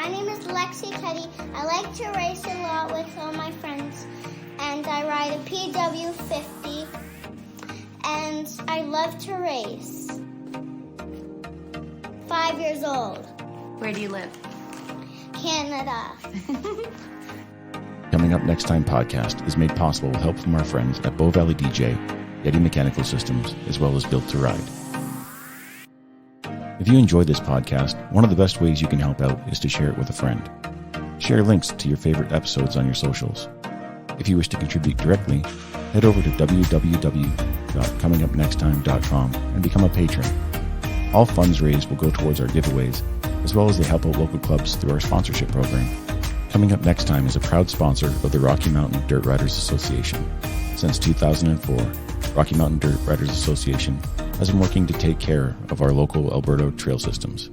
My name is Lexi Cuddy. I like to race a lot with all my friends, and I ride a PW50, and I love to race. 5 years old. Where do you live? Canada. Coming Up Next Time podcast is made possible with help from our friends at Bow Valley DJ, Yeti Mechanical Systems, as well as Built to Ride. If you enjoy this podcast, one of the best ways you can help out is to share it with a friend. Share links to your favorite episodes on your socials. If you wish to contribute directly, head over to www.comingupnexttime.com and become a patron. All funds raised will go towards our giveaways, as well as they help out local clubs through our sponsorship program. Coming Up Next Time is a proud sponsor of the Rocky Mountain Dirt Riders Association. Since 2004, Rocky Mountain Dirt Riders Association has been working to take care of our local Alberta trail systems.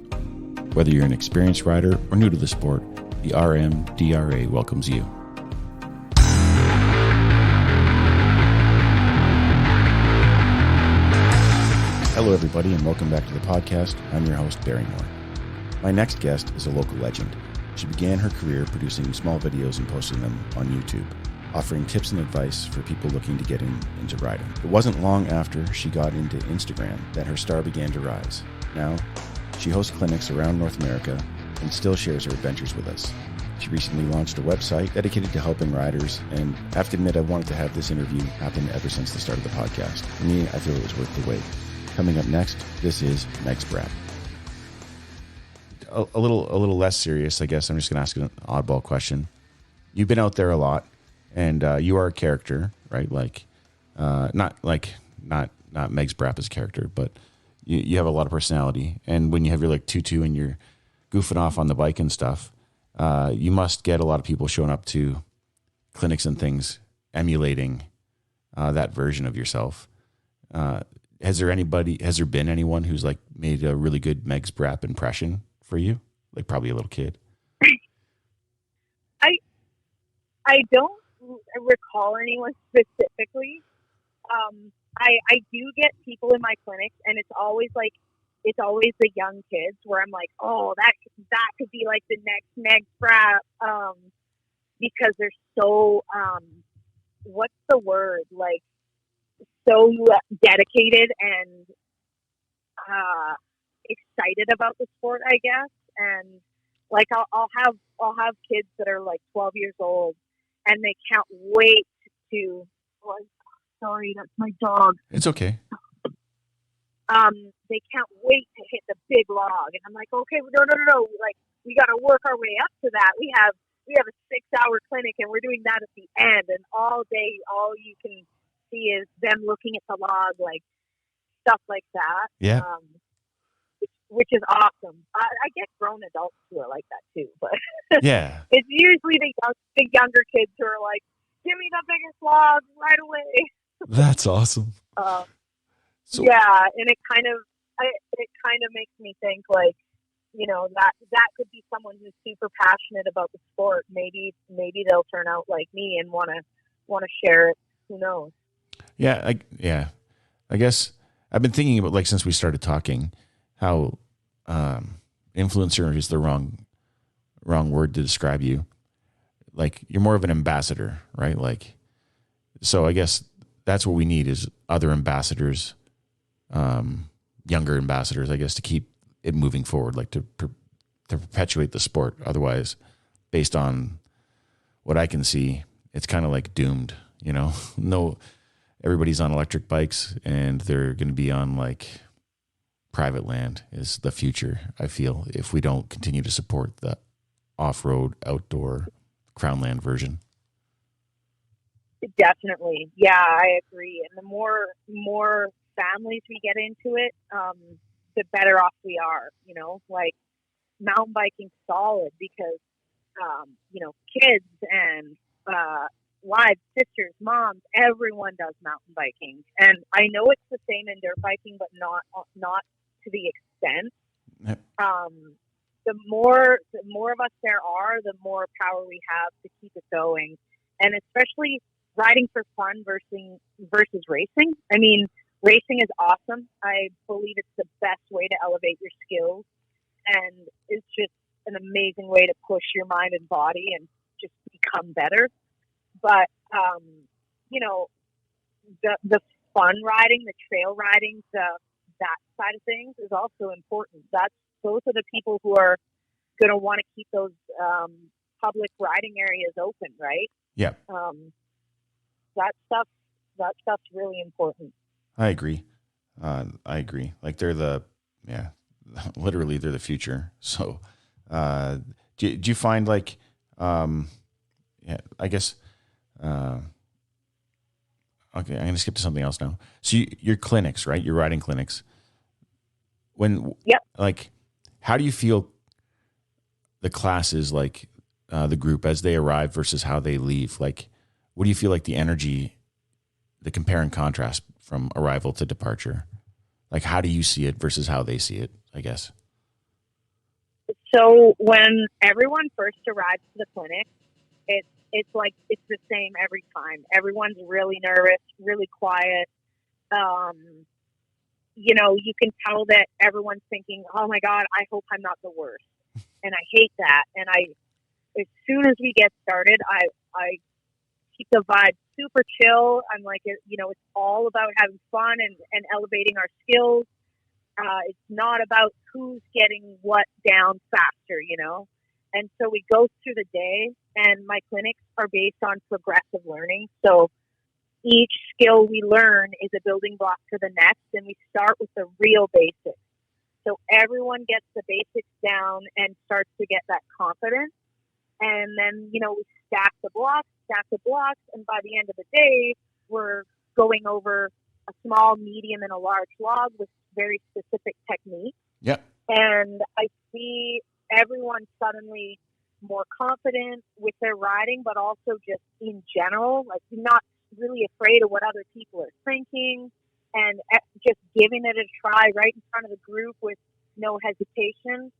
Whether you're an experienced rider or new to the sport, the RMDRA welcomes you. Hello everybody and welcome back to the podcast. I'm your host, Barry Moore. My next guest is a local legend. She began her career producing small videos and posting them on YouTube, offering tips and advice for people looking to get into riding. It wasn't long after she got into Instagram that her star began to rise. Now, she hosts clinics around North America and still shares her adventures with us. She recently launched a website dedicated to helping riders, and I have to admit I've wanted to have this interview happen ever since the start of the podcast. For me, I feel it was worth the wait. Coming up next, this is Meggs Braap. A little less serious, I guess. I'm just going to ask an oddball question. You've been out there a lot, and you are a character, right? Like, not Meggs Braap as a character, but you have a lot of personality. And when you have your like tutu and you're goofing off on the bike and stuff, you must get a lot of people showing up to clinics and things, emulating that version of yourself. Has there been anyone who's like made a really good Meggs Braap impression for you? Like probably a little kid. I don't recall anyone specifically. I do get people in my clinics, and it's always the young kids where I'm like, oh, that could be like the next Meggs Braap, because they're so what's the word, like so dedicated and excited about the sport, I guess. And like I'll have kids that are like 12 years old, and they can't wait to. Oh, sorry, that's my dog. It's okay. They can't wait to hit the big log, and I'm like, okay, no. Like we got to work our way up to that. We have a 6-hour clinic, and we're doing that at the end, and all day, all you can see is them looking at the log, like stuff like that. Yeah. Which is awesome. I get grown adults who are like that too, but yeah, it's usually the younger kids who are like, "Give me the biggest log right away." That's awesome. Yeah, and it kind of makes me think like, you know, that could be someone who's super passionate about the sport. Maybe they'll turn out like me and want to share it. Who knows? Yeah, I guess I've been thinking about, like, since we started talking, how influencer is the wrong word to describe you. Like, you're more of an ambassador, right? Like, so I guess that's what we need is other ambassadors, younger ambassadors, I guess, to keep it moving forward, like to perpetuate the sport. Otherwise, based on what I can see, it's kind of like doomed, you know? No, everybody's on electric bikes and they're going to be on like private land is the future, I feel, if we don't continue to support the off-road, outdoor, crown land version. Definitely. Yeah, I agree. And the more families we get into it, the better off we are, you know, like mountain biking's solid because, you know, kids and, wives, sisters, moms, everyone does mountain biking. And I know it's the same in dirt biking, but not to the extent. Yep. The more of us there are, the more power we have to keep it going. And especially riding for fun versus racing. I mean, racing is awesome. I believe it's the best way to elevate your skills. And it's just, an amazing way to push your mind and body and just become better. But, you know, the fun riding, the trail riding, that side of things is also important. Those are the people who are going to want to keep those public riding areas open, right? Yeah. That stuff's really important. I agree. Like literally they're the future. So, do you find like, I guess, okay, I'm going to skip to something else now. So your clinics, right? Your riding clinics. Yep. Like, how do you feel the classes, like the group as they arrive versus how they leave? Like, what do you feel like the energy, the compare and contrast from arrival to departure? Like, how do you see it versus how they see it, I guess? So when everyone first arrives to the clinic, it's like it's the same every time. Everyone's really nervous, really quiet. You know, you can tell that everyone's thinking, "Oh my God, I hope I'm not the worst." And I hate that. And as soon as we get started, I keep the vibe super chill. I'm like, you know, it's all about having fun and elevating our skills. It's not about who's getting what down faster, you know? And so we go through the day, and my clinics are based on progressive learning. So each skill we learn is a building block to the next, and we start with the real basics. So everyone gets the basics down and starts to get that confidence. And then, you know, we stack the blocks, and by the end of the day, we're going over a small, medium, and a large log with very specific techniques. Yep. And I see everyone suddenly more confident with their riding, but also just in general, like not really afraid of what other people are thinking, and just giving it a try right in front of the group with no hesitation.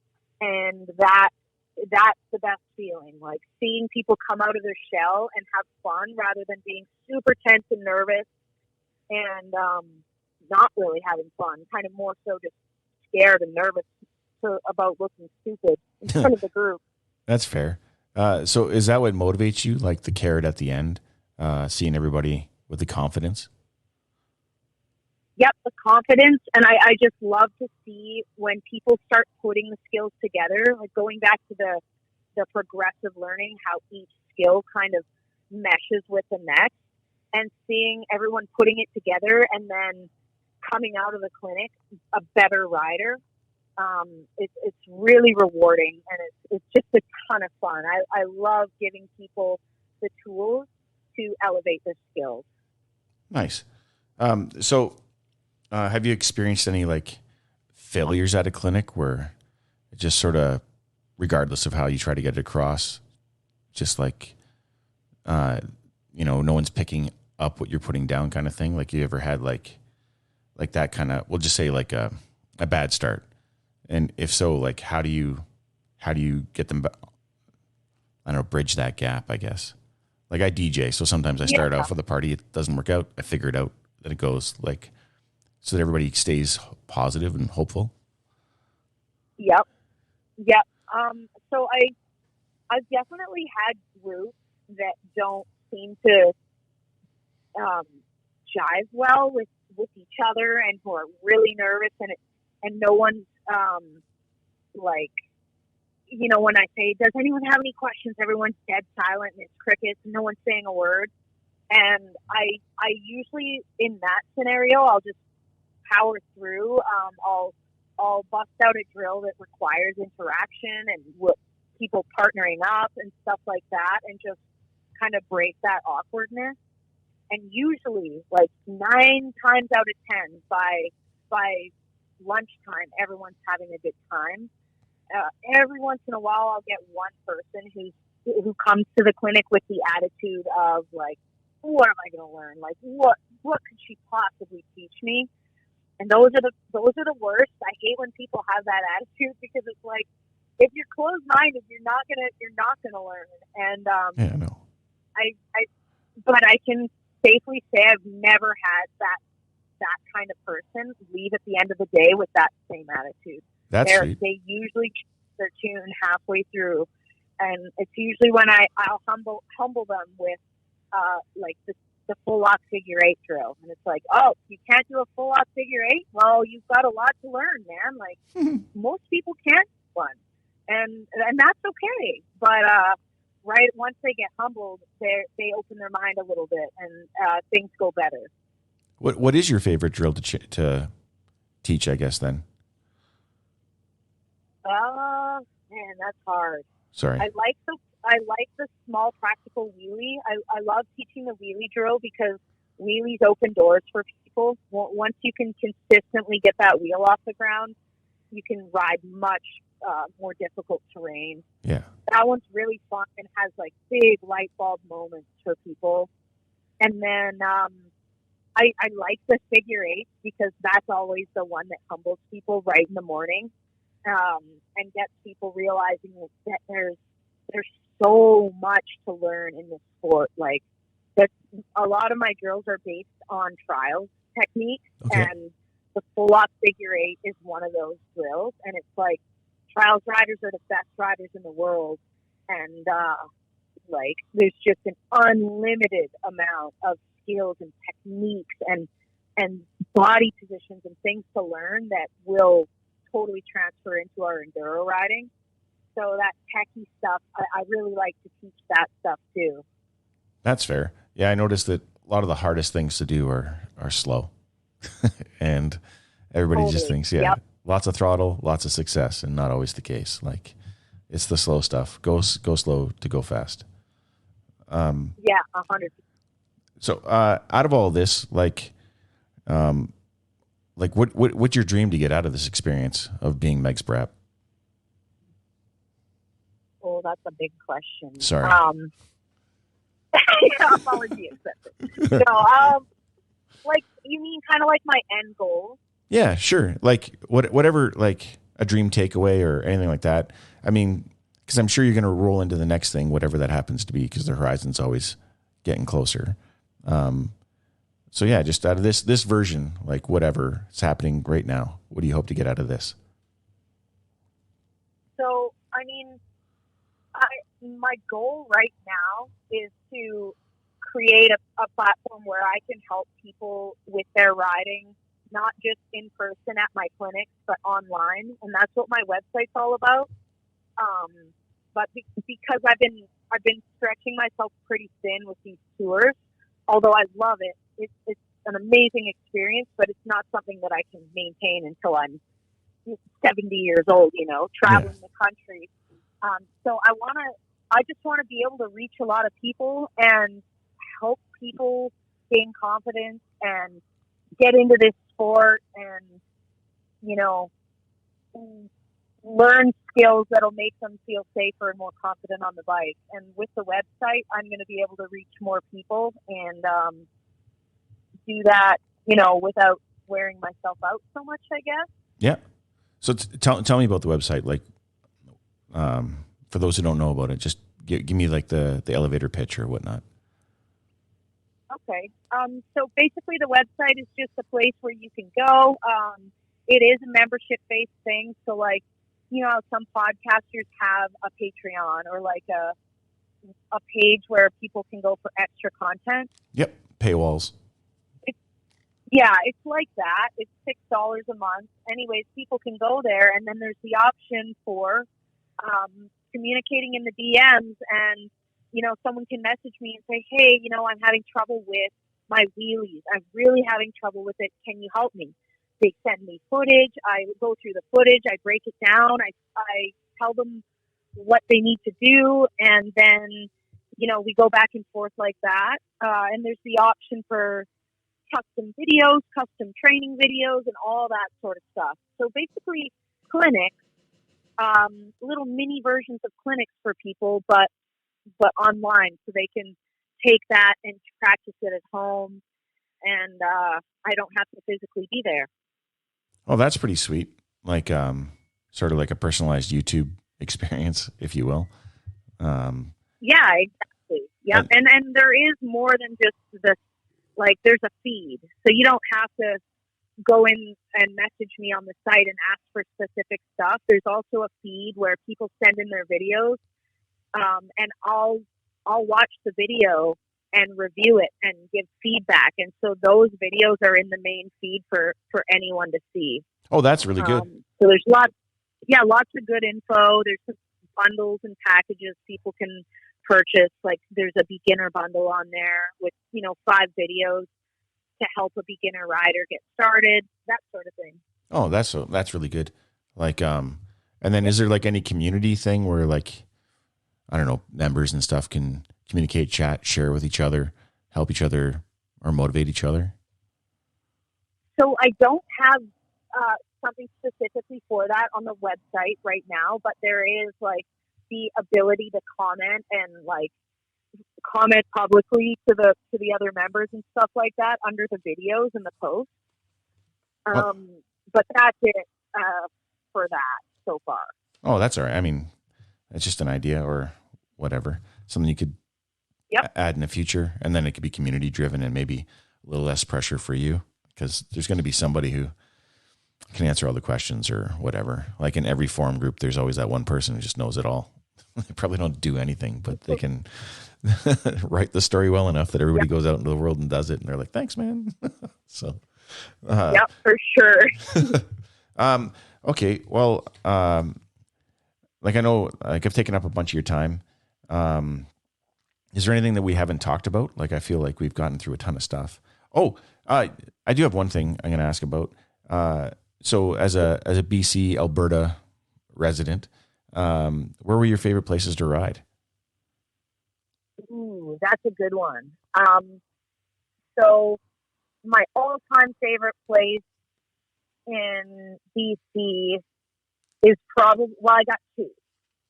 And that's the best feeling, like seeing people come out of their shell and have fun rather than being super tense and nervous and not really having fun, kind of more so just scared and nervous about looking stupid in front of the group. That's fair. So is that what motivates you, like the carrot at the end, seeing everybody with the confidence? Yep, the confidence. And I just love to see when people start putting the skills together, like going back to the progressive learning, how each skill kind of meshes with the next, and seeing everyone putting it together and then coming out of the clinic a better rider. It's really rewarding, and it's just a ton of fun. I love giving people the tools to elevate their skills. Nice. So have you experienced any like failures at a clinic where it just sort of, regardless of how you try to get it across, just like, you know, no one's picking up what you're putting down kind of thing? Like you ever had like that kind of, we'll just say like a bad start? And if so, like, how do you get them, I don't know, bridge that gap, I guess. Like I DJ, so sometimes I start off with a party, it doesn't work out. I figure it out, then it goes like, so that everybody stays positive and hopeful. Yep. So I've definitely had groups that don't seem to jive well with each other, and who are really nervous, and no one's like, you know, when I say, does anyone have any questions? Everyone's dead silent and it's crickets and no one's saying a word. And I usually, in that scenario, I'll just power through. I'll bust out a drill that requires interaction and people partnering up and stuff like that, and just kind of break that awkwardness. And usually, like 9 times out of 10, by lunchtime, everyone's having a good time. Every once in a while, I'll get one person who comes to the clinic with the attitude of like, what am I going to learn? Like, what could she possibly teach me? And those are the worst. I hate when people have that attitude, because it's like, if you're closed-minded, you're not gonna learn. And Yeah, I know. But I can safely say I've never had that kind of person leave at the end of the day with that same attitude. That's sweet. They usually their tune halfway through, and it's usually when I'll humble them with like the full lock figure eight drill, and it's like, oh, you can't do a full lock figure eight? Well, you've got a lot to learn, man. Like most people can't do one, and that's okay. But right once they get humbled, they open their mind a little bit, and things go better. What is your favorite drill to teach? I guess then. Man, that's hard. Sorry. I like the small practical wheelie. I love teaching the wheelie drill because wheelies open doors for people. Once you can consistently get that wheel off the ground, you can ride much more difficult terrain. Yeah. That one's really fun and has like big light bulb moments for people. And then I like the figure eight because that's always the one that humbles people right in the morning, and gets people realizing that there's so much to learn in this sport. Like that, a lot of my drills are based on trials techniques, okay. And the full lock figure eight is one of those drills. And it's like trials riders are the best riders in the world, and like there's just an unlimited amount of skills and techniques and body positions and things to learn that will totally transfer into our enduro riding. So that techie stuff, I really like to teach that stuff too. That's fair. Yeah, I noticed that a lot of the hardest things to do are slow. And everybody just thinks, lots of throttle, lots of success, and not always the case. Like it's the slow stuff. Go slow to go fast. 100%. So out of all this, like what's your dream to get out of this experience of being Meggs Braap? Oh, that's a big question. Sorry. Apologies. No, like you mean kind of like my end goal? Yeah, sure. Like whatever, like a dream takeaway or anything like that. I mean, because I'm sure you're going to roll into the next thing, whatever that happens to be, because the horizon's always getting closer. So yeah, just out of this version, like whatever is happening right now, what do you hope to get out of this? So, I mean, my goal right now is to create a platform where I can help people with their riding, not just in person at my clinics, but online. And that's what my website's all about. But because I've been stretching myself pretty thin with these tours, although I love it, it's an amazing experience, but it's not something that I can maintain until I'm 70 years old, traveling the country. So I just want to be able to reach a lot of people and help people gain confidence and get into this sport and, learn skills that'll make them feel safer and more confident on the bike. And with the website, I'm going to be able to reach more people and do that, without wearing myself out so much, I guess. Yeah. So tell me about the website. Like, for those who don't know about it, just give me like the elevator pitch or whatnot. Okay. So basically the website is just a place where you can go. It is a membership-based thing. So like, some podcasters have a Patreon or like a page where people can go for extra content. Yep. Paywalls. It's like that. It's $6 a month. Anyways, people can go there, and then there's the option for communicating in the DMs, and someone can message me and say, hey, I'm having trouble with my wheelies. I'm really having trouble with it. Can you help me? They send me footage. I go through the footage. I break it down. I tell them what they need to do, and then we go back and forth like that. And there's the option for custom videos, custom training videos, and all that sort of stuff. So basically clinics, little mini versions of clinics for people, but online, so they can take that and practice it at home, and I don't have to physically be there. Oh, that's pretty sweet. Like, sort of like a personalized YouTube experience, if you will. Yeah, exactly. Yeah, and there is more than just this. Like, there's a feed, so you don't have to, go in and message me on the site and ask for specific stuff. There's also a feed where people send in their videos, and I'll watch the video and review it and give feedback. And so those videos are in the main feed for anyone to see. Oh, that's really good. So there's lots of good info. There's some bundles and packages people can purchase. Like there's a beginner bundle on there with, 5 videos to help a beginner rider get started, that sort of thing. Oh, that's really good. Like, and then is there like any community thing where like, I don't know, members and stuff can communicate, chat, share with each other, help each other, or motivate each other? So I don't have something specifically for that on the website right now, but there is like the ability to comment and like comment publicly to the other members and stuff like that under the videos and the posts. But that's it for that so far. Oh, that's all right. I mean, it's just an idea or whatever, something you could add in the future, and then it could be community driven and maybe a little less pressure for you, because there's going to be somebody who can answer all the questions or whatever. Like in every forum group, there's always that one person who just knows it all. They probably don't do anything, but they can write the story well enough that everybody goes out into the world and does it, and they're like, "Thanks, man." So, for sure. Okay, well, like I know, like I've taken up a bunch of your time. Is there anything that we haven't talked about? Like I feel like we've gotten through a ton of stuff. Oh, I do have one thing I'm going to ask about. So as a BC Alberta resident, where were your favorite places to ride? Ooh, that's a good one. So my all-time favorite place in BC is probably, I got 2.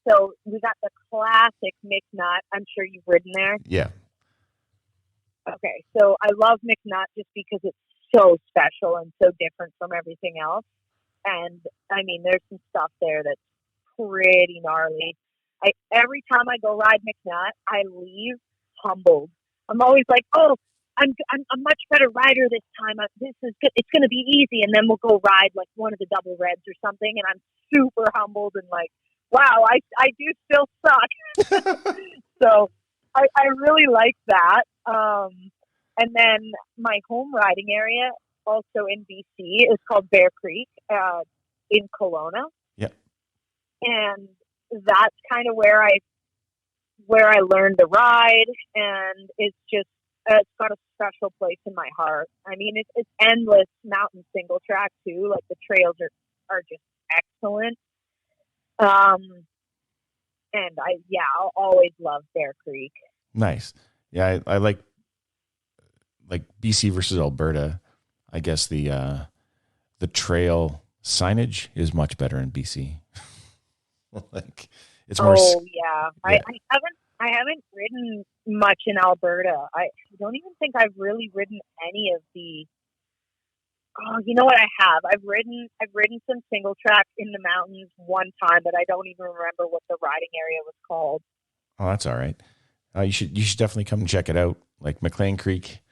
So we got the classic McNutt. I'm sure you've ridden there. Yeah. Okay. So I love McNutt just because it's so special and so different from everything else. And I mean, there's some stuff there that's pretty gnarly. Every time I go ride McNutt, I leave humbled. I'm always like, oh, I'm a much better rider this time. This is good. It's going to be easy. And then we'll go ride like one of the double reds or something. And I'm super humbled and like, wow, I do still suck. So I really like that. And then my home riding area also in BC is called Bear Creek in Kelowna. Yep. And that's kind of where I learned to ride, and it's just it's got a special place in my heart. I mean, it's endless mountain single track too. Like the trails are just excellent. And I'll always love Bear Creek. Nice. Yeah, I like BC versus Alberta. I guess the trail signage is much better in BC. Like it's more. Oh yeah. I haven't ridden much in Alberta. I don't even think I've really ridden any of the. Oh, you know what I have? I've ridden some single track in the mountains one time, but I don't even remember what the riding area was called. Oh, that's all right. You should definitely come and check it out. Like McLean Creek,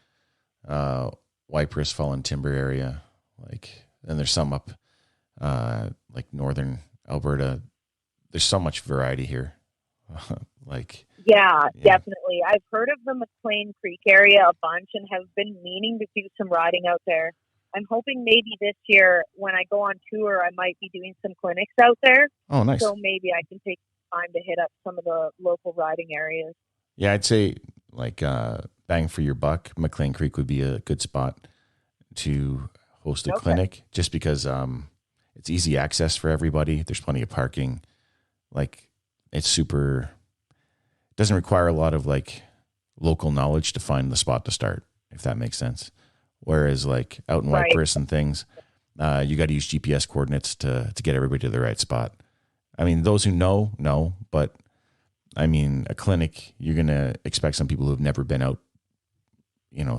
Wypress Fallen Timber area, and there's some up like northern Alberta. There's so much variety here. Yeah, definitely. I've heard of the McLean Creek area a bunch and have been meaning to do some riding out there. I'm hoping maybe this year when I go on tour, I might be doing some clinics out there. Oh, nice. So maybe I can take time to hit up some of the local riding areas. Yeah, I'd say bang for your buck, McLean Creek would be a good spot to host a clinic, just because it's easy access for everybody. There's plenty of parking. It's doesn't require a lot of local knowledge to find the spot to start, if that makes sense. Whereas out in Wypress and things, you got to use GPS coordinates to get everybody to the right spot. I mean, those who know, but I mean, a clinic, you're going to expect some people who have never been out,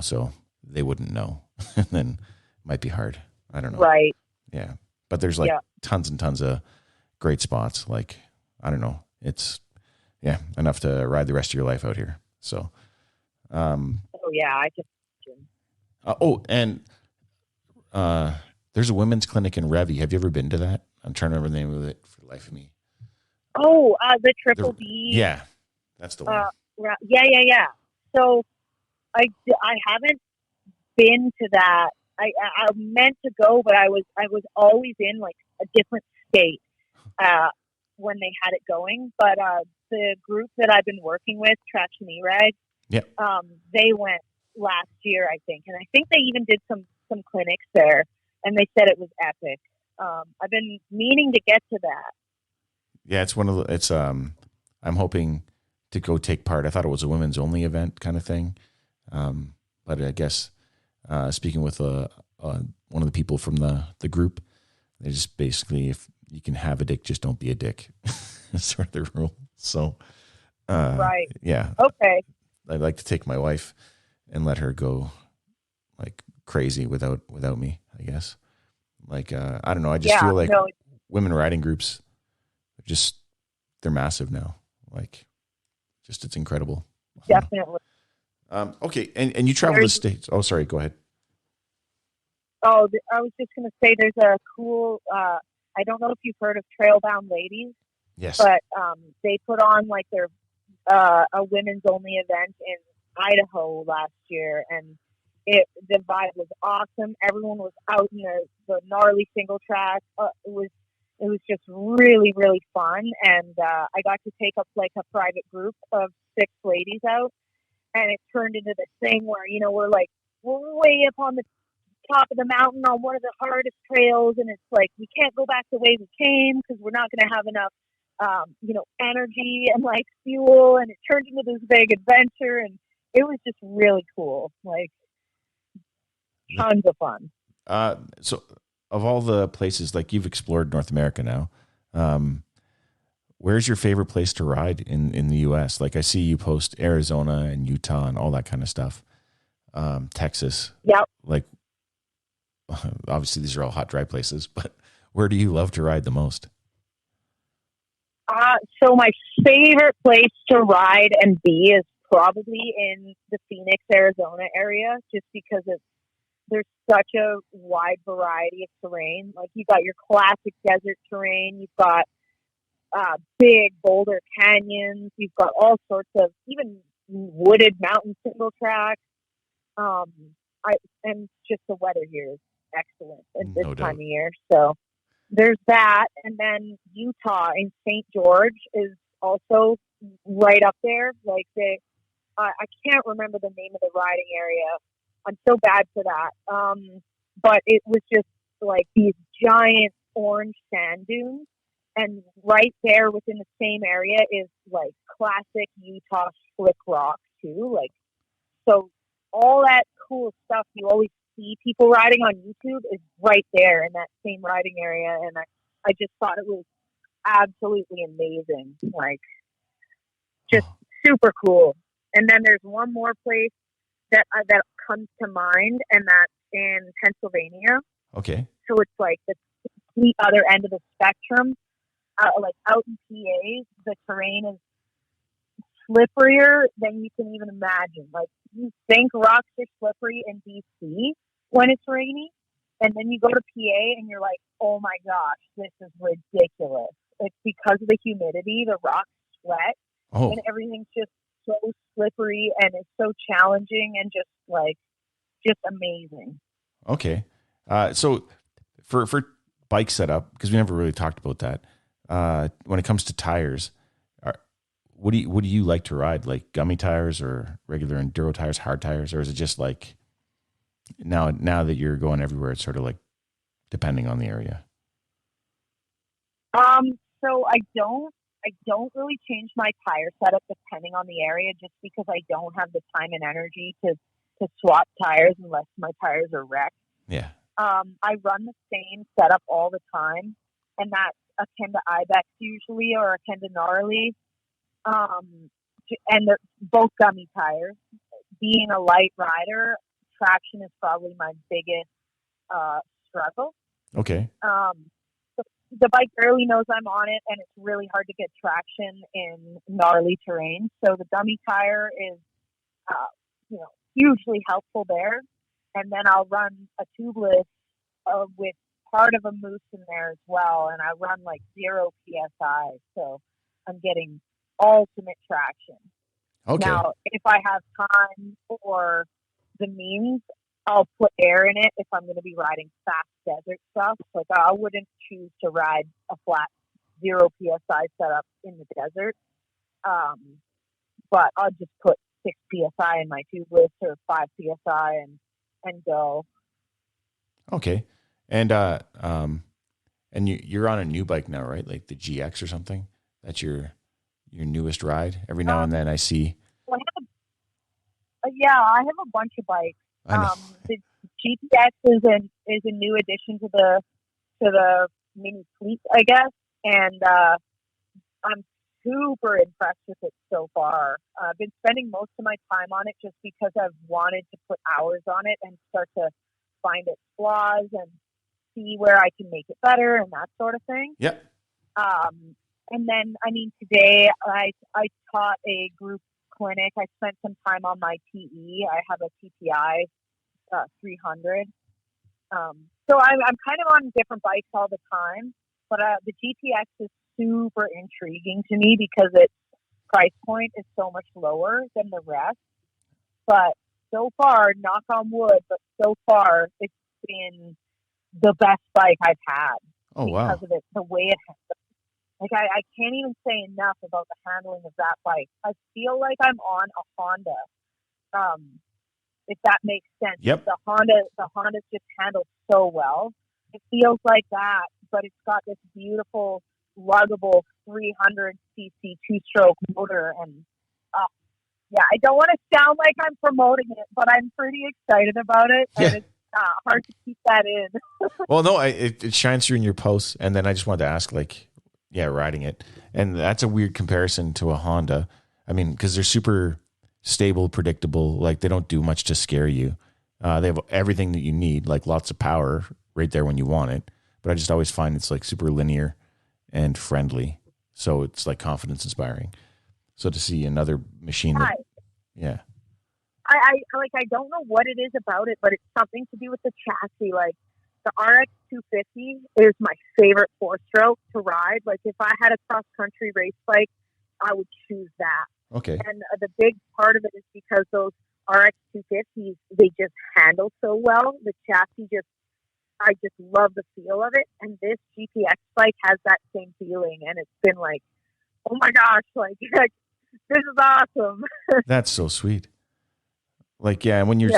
so they wouldn't know. And then it might be hard. I don't know. Right. Yeah. But there's tons and tons of great spots. I don't know. It's enough to ride the rest of your life out here. So, I can. There's a women's clinic in Revy. Have you ever been to that? I'm trying to remember the name of it for the life of me. Oh, the Triple B. Yeah, that's the one. Yeah. So I haven't been to that. I meant to go, but I was always in like a different state when they had it going. But the group that I've been working with, Traction E-Rag, Yeah. they went last year, I think, and I think they even did some clinics there, and they said it was epic. I've been meaning to get to that. Yeah, it's one of the. It's I'm hoping to go take part. I thought it was a women's only event kind of thing, but I guess speaking with one of the people from the group, they just basically, if you can have a dick, just don't be a dick. That's sort of the rule. So, Right. Yeah. Okay. I'd like to take my wife and let her go like crazy without me, I guess. Like I don't know. I just feel like women riding groups they're massive now. Like, just it's incredible. Definitely. Okay, and you travel the States. Oh, sorry. Go ahead. Oh, I was just going to say there's a cool. I don't know if you've heard of Trailbound Ladies. Yes. But they put on like their a women's only event in Idaho last year, and the vibe was awesome. Everyone was out in the gnarly single track. It was just really, really fun. And I got to take up like a private group of 6 ladies out. And it turned into this thing where, we're way up on the top of the mountain on one of the hardest trails. And it's like, we can't go back the way we came because we're not going to have enough, energy and like fuel. And it turned into this big adventure. And it was just really cool. Like, tons of fun. So of all the places, like you've explored North America now, where's your favorite place to ride in the U.S.? Like I see you post Arizona and Utah and all that kind of stuff. Texas. Yep. Like, obviously these are all hot, dry places, but where do you love to ride the most? So my favorite place to ride and be is probably in the Phoenix, Arizona area, just because there's such a wide variety of terrain. Like you've got your classic desert terrain, you've got big boulder canyons, you've got all sorts of even wooded mountain single tracks. And just the weather here is excellent at this time of year. So there's that, and then Utah in St. George is also right up there. Like I can't remember the name of the riding area. I'm so bad for that. But it was just like these giant orange sand dunes. And right there within the same area is like classic Utah slick rock too. Like, so all that cool stuff you always see people riding on YouTube is right there in that same riding area. And I just thought it was absolutely amazing. Like, just super cool. And then there's one more place that comes to mind, and that's in Pennsylvania. Okay. So it's like the complete other end of the spectrum. Like out in PA, the terrain is slipperier than you can even imagine. Like you think rocks are slippery in BC when it's rainy, and then you go to PA and you're like, oh my gosh, this is ridiculous. It's because of the humidity, the rocks sweat, and everything's just so slippery, and it's so challenging and just amazing. Okay. So for bike setup, because we never really talked about that, when it comes to tires, what do you like to ride? Like gummy tires or regular enduro tires, hard tires, or is it just like now that you're going everywhere, it's sort of like depending on the area? So I don't really change my tire setup depending on the area, just because I don't have the time and energy to swap tires unless my tires are wrecked. Yeah. I run the same setup all the time, and that's akin to Ibex usually, or akin to gnarly. And they're both gummy tires. Being a light rider, traction is probably my biggest struggle. Okay. The bike barely knows I'm on it, and it's really hard to get traction in gnarly terrain. So the gummy tire is, hugely helpful there. And then I'll run a tubeless with part of a moose in there as well, and I run like 0 psi, so I'm getting ultimate traction. Okay. Now, if I have time or the means, I'll put air in it if I'm going to be riding fast desert stuff. Like I wouldn't choose to ride a flat 0 psi setup in the desert, but I'll just put 6 psi in my tubeless or 5 psi and go. Okay. And you're on a new bike now, right? Like the GX or something. That's your newest ride. Every now and then I see. Well, I have a bunch of bikes. I know. The GTX is a new addition to the mini fleet, I guess, and I'm super impressed with it so far. I've been spending most of my time on it just because I've wanted to put hours on it and start to find its flaws and see where I can make it better and that sort of thing. Yep. And then, today I taught a group clinic. I spent some time on my TE. I have a TPI 300. So I'm kind of on different bikes all the time, but the GTX is super intriguing to me because its price point is so much lower than the rest. But so far, knock on wood, but so far it's been the best bike I've had. Oh, wow. Because of it, the way it handles. Like I can't even say enough about the handling of that bike. I feel like I'm on a Honda, if that makes sense. Yep. The Honda's just handled so well. It feels like that, but it's got this beautiful, luggable 300cc two-stroke motor, and I don't want to sound like I'm promoting it, but I'm pretty excited about it, and it's hard to keep that in. Well, no, it shines through in your posts, and then I just wanted to ask, riding it, and that's a weird comparison to a Honda. I mean, because they're super stable, predictable, like they don't do much to scare you. They have everything that you need, like lots of power right there when you want it. But I just always find it's like super linear and friendly, so it's like confidence inspiring. So to see another machine, I don't know what it is about it, but it's something to do with the chassis. Like the RX 250 is my favorite 4-stroke to ride. Like if I had a cross country race bike, I would choose that. Okay. And the big part of it is because those RX 250s, they just handle so well. The chassis I just love the feel of it. And this GPX bike has that same feeling. And it's been like, oh my gosh, like this is awesome. That's so sweet. Like, yeah, when you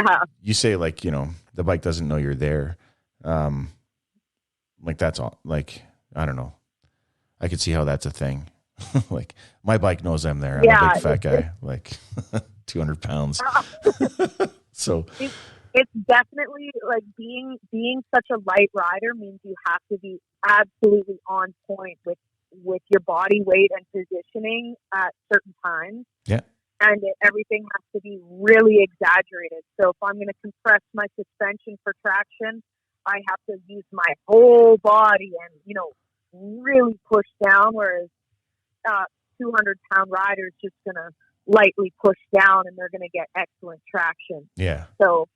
say like, the bike doesn't know you're there. Like that's all, like, I don't know. I could see how that's a thing. Like my bike knows I'm there. I'm a big fat guy, like 200 pounds. So it's definitely like being such a light rider means you have to be absolutely on point with your body weight and positioning at certain times. Yeah. And everything has to be really exaggerated. So if I'm going to compress my suspension for traction, I have to use my whole body and, really push down, whereas 200-pound rider is just going to lightly push down and they're going to get excellent traction. Yeah. So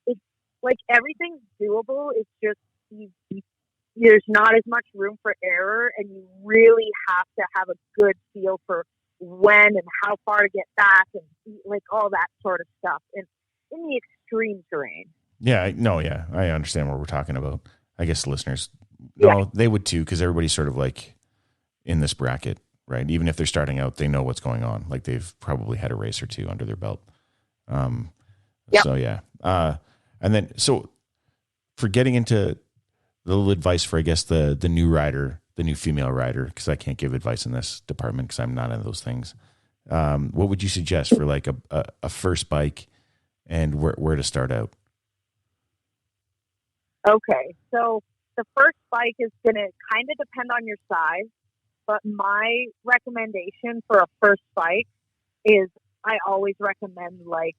it's like everything's doable. It's just there's not as much room for error, and you really have to have a good feel for when and how far to get back and like all that sort of stuff in the extreme terrain. Yeah, I understand what we're talking about. I guess listeners, they would too, because everybody's sort of like in this bracket, right? Even if they're starting out, they know what's going on. Like they've probably had a race or two under their belt. So yeah. And then, so for getting into the little advice for, I guess, the new rider, the new female rider, because I can't give advice in this department because I'm not into those things. What would you suggest for like a first bike and where to start out? Okay, so the first bike is going to kind of depend on your size, but my recommendation for a first bike is I always recommend like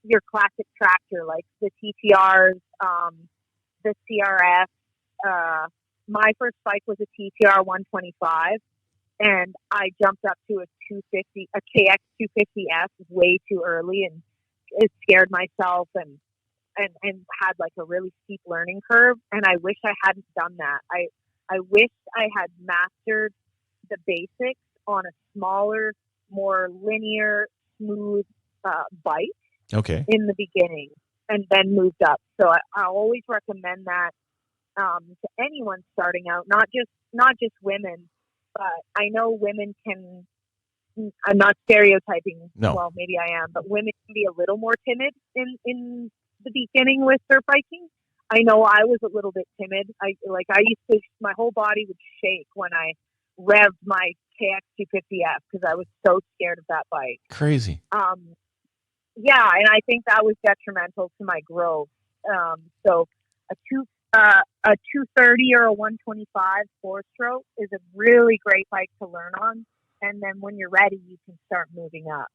your classic tractor, like the TTRs, the CRF. My first bike was a TTR 125, and I jumped up to a KX 250F way too early, and it scared myself. And and had like a really steep learning curve. And I wish I hadn't done that. I wish I had mastered the basics on a smaller, more linear, smooth bike in the beginning, and then moved up. So I always recommend that to anyone starting out, not just women, but I know women can. I'm not stereotyping. No. Well, maybe I am, but women can be a little more timid in the beginning with dirt biking. I know I was a little bit timid. I used to, my whole body would shake when I revved my KX250F because I was so scared of that bike. Crazy. Yeah, and I think that was detrimental to my growth. So a 230 or a 125 four-stroke is a really great bike to learn on. And then when you're ready, you can start moving up.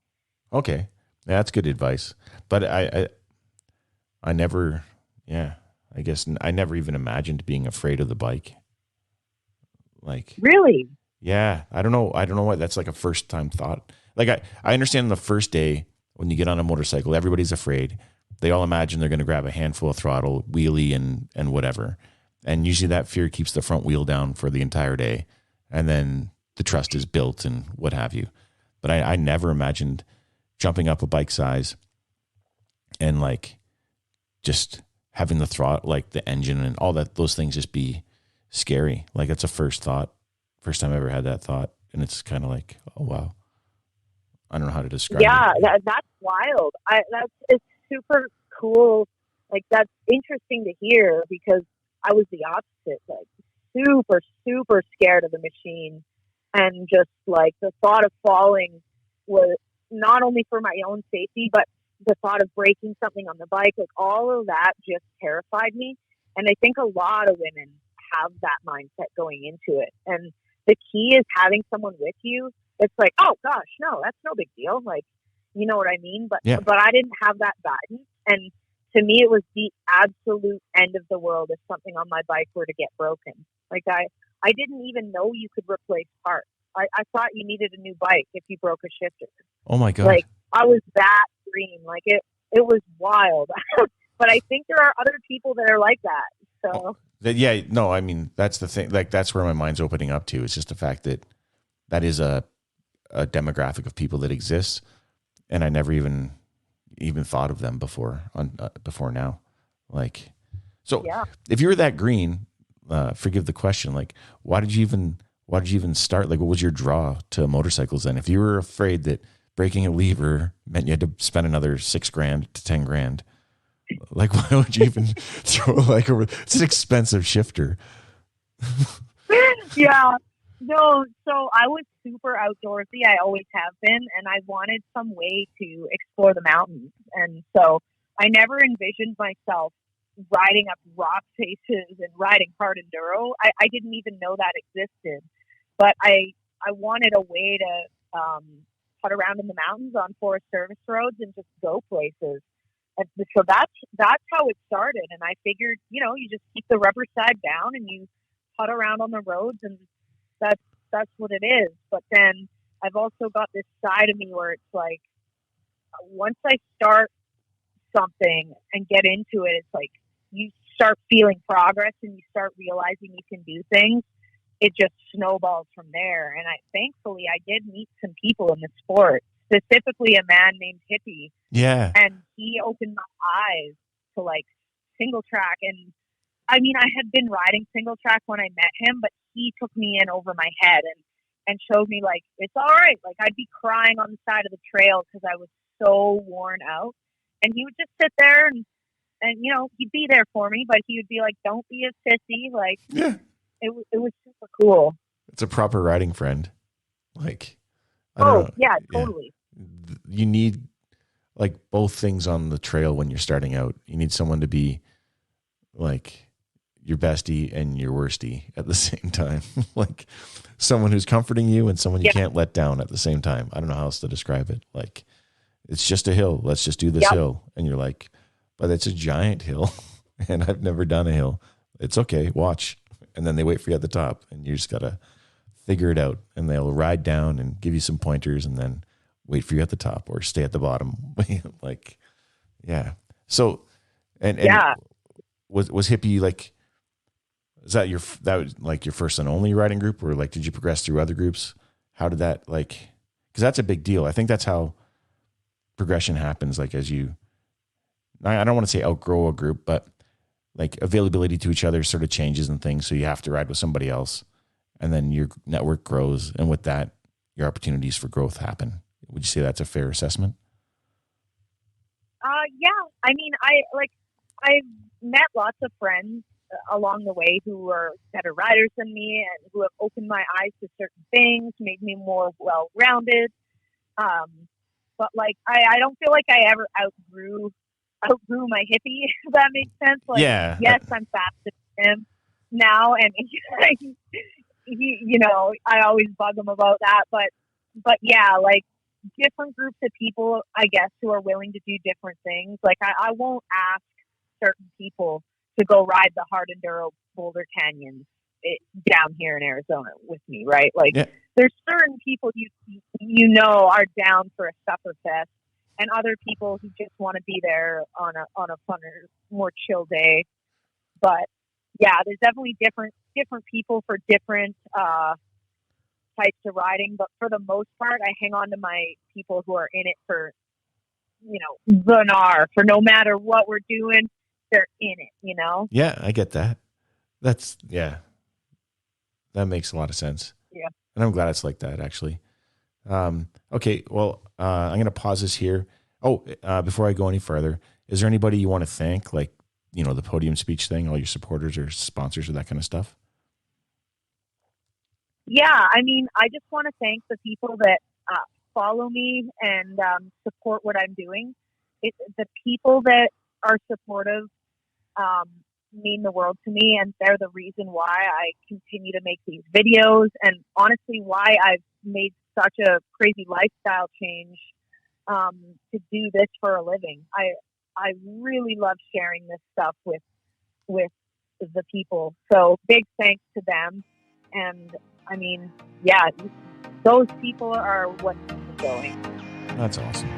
Okay. Yeah, that's good advice. But I never, I guess I never even imagined being afraid of the bike. Like, really? Yeah. I don't know why that's like a first time thought. Like I understand the first day when you get on a motorcycle, everybody's afraid. They all imagine they're going to grab a handful of throttle, wheelie and whatever. And usually that fear keeps the front wheel down for the entire day. And then the trust is built and what have you. But I never imagined jumping up a bike size and like just having the throttle, like the engine and all that, those things just be scary. Like that's a first time I ever had that thought. And it's kind of like, oh, wow. I don't know how to describe it. Yeah, that's wild. It's super cool. Like that's interesting to hear because I was the opposite, like super, super scared of the machine. And just like the thought of falling was not only for my own safety, but the thought of breaking something on the bike, like all of that just terrified me. And I think a lot of women have that mindset going into it. And the key is having someone with you. It's like, oh gosh, no, that's no big deal. Like, you know what I mean? But I didn't have that guidance. And to me, it was the absolute end of the world if something on my bike were to get broken. Like I didn't even know you could replace parts. I thought you needed a new bike if you broke a shifter. Oh my God. Like I was that green. Like it was wild. But I think there are other people that are like that. So yeah, no, I mean, that's the thing. Like that's where my mind's opening up to. It's just the fact that is a demographic of people that exists. And I never even thought of them before now. Like, so if you were that green, forgive the question, like, why did you even start? Like, what was your draw to motorcycles then? If you were afraid that breaking a lever meant you had to spend another $6,000 to $10,000, like, why would you even throw like it's an expensive shifter? Yeah. No, so I was super outdoorsy. I always have been, and I wanted some way to explore the mountains. And so I never envisioned myself riding up rock faces and riding hard enduro. I didn't even know that existed. But I wanted a way to putt around in the mountains on Forest Service roads and just go places. And so that's how it started. And I figured, you just keep the rubber side down and you putt around on the roads, and that's what it is. But then I've also got this side of me where it's like, once I start something and get into it, it's like you start feeling progress and you start realizing you can do things. It just snowballs from there. And thankfully I did meet some people in the sport, specifically a man named Hippie. Yeah. And he opened my eyes to like single track. And I mean, I had been riding single track when I met him, but he took me in over my head and showed me like, it's all right. Like I'd be crying on the side of the trail because I was so worn out. And he would just sit there and he'd be there for me, but he would be like, don't be a sissy. Like, yeah, it was super cool. It's a proper riding friend. Like, yeah, totally. Yeah. You need like both things on the trail when you're starting out. You need someone to be like your bestie and your worstie at the same time. Like someone who's comforting you and someone you can't let down at the same time. I don't know how else to describe it. Like, it's just a hill. Let's just do this hill. And you're like, but it's a giant hill and I've never done a hill. It's okay. Watch. And then they wait for you at the top and you just got to figure it out, and they'll ride down and give you some pointers and then wait for you at the top or stay at the bottom. Like, yeah. So, And yeah. was hippie like, is that was like your first and only riding group, or like did you progress through other groups? How did that like? Because that's a big deal. I think that's how progression happens. Like as you, I don't want to say outgrow a group, but like availability to each other sort of changes and things. So you have to ride with somebody else, and then your network grows, and with that, your opportunities for growth happen. Would you say that's a fair assessment? Yeah. I mean, I've met lots of friends along the way who are better riders than me and who have opened my eyes to certain things, made me more well-rounded. But like, I don't feel like I ever outgrew my hippie, if that makes sense. Like, Yeah. yes, I'm faster than him now, and he, you know, I always bug him about that. But yeah, like different groups of people, I guess, who are willing to do different things. Like I won't ask certain people to go ride the hard enduro Boulder Canyons down here in Arizona with me, right? Like, Yeah. There's certain people you know are down for a supper fest, and other people who just want to be there on a funner, more chill day. But yeah, there's definitely different people for different types of riding. But for the most part, I hang on to my people who are in it for, you know, the gnar, for no matter what we're doing, they're in it, you know? Yeah, I get that. That makes a lot of sense. Yeah. And I'm glad it's like that, actually. Okay, well, I'm going to pause this here. Oh, before I go any further, is there anybody you want to thank, like, you know, the podium speech thing, all your supporters or sponsors or that kind of stuff? Yeah, I mean, I just want to thank the people that follow me and support what I'm doing. The people that are supportive mean the world to me, and they're the reason why I continue to make these videos, and honestly why I've made such a crazy lifestyle change to do this for a living. I really love sharing this stuff with the people, so big thanks to them. And I mean, yeah, those people are what keeps me going. That's awesome.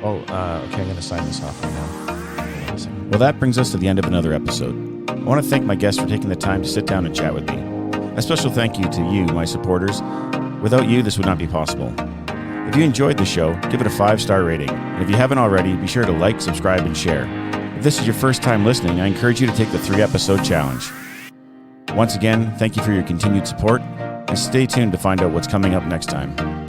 Oh, okay, I'm going to sign this off right now. Well, that brings us to the end of another episode. I want to thank my guests for taking the time to sit down and chat with me. A special thank you to you, my supporters. Without you, this would not be possible. If you enjoyed the show, give it a 5-star rating. And if you haven't already, be sure to like, subscribe, and share. If this is your first time listening, I encourage you to take the 3-episode challenge. Once again, thank you for your continued support, and stay tuned to find out what's coming up next time.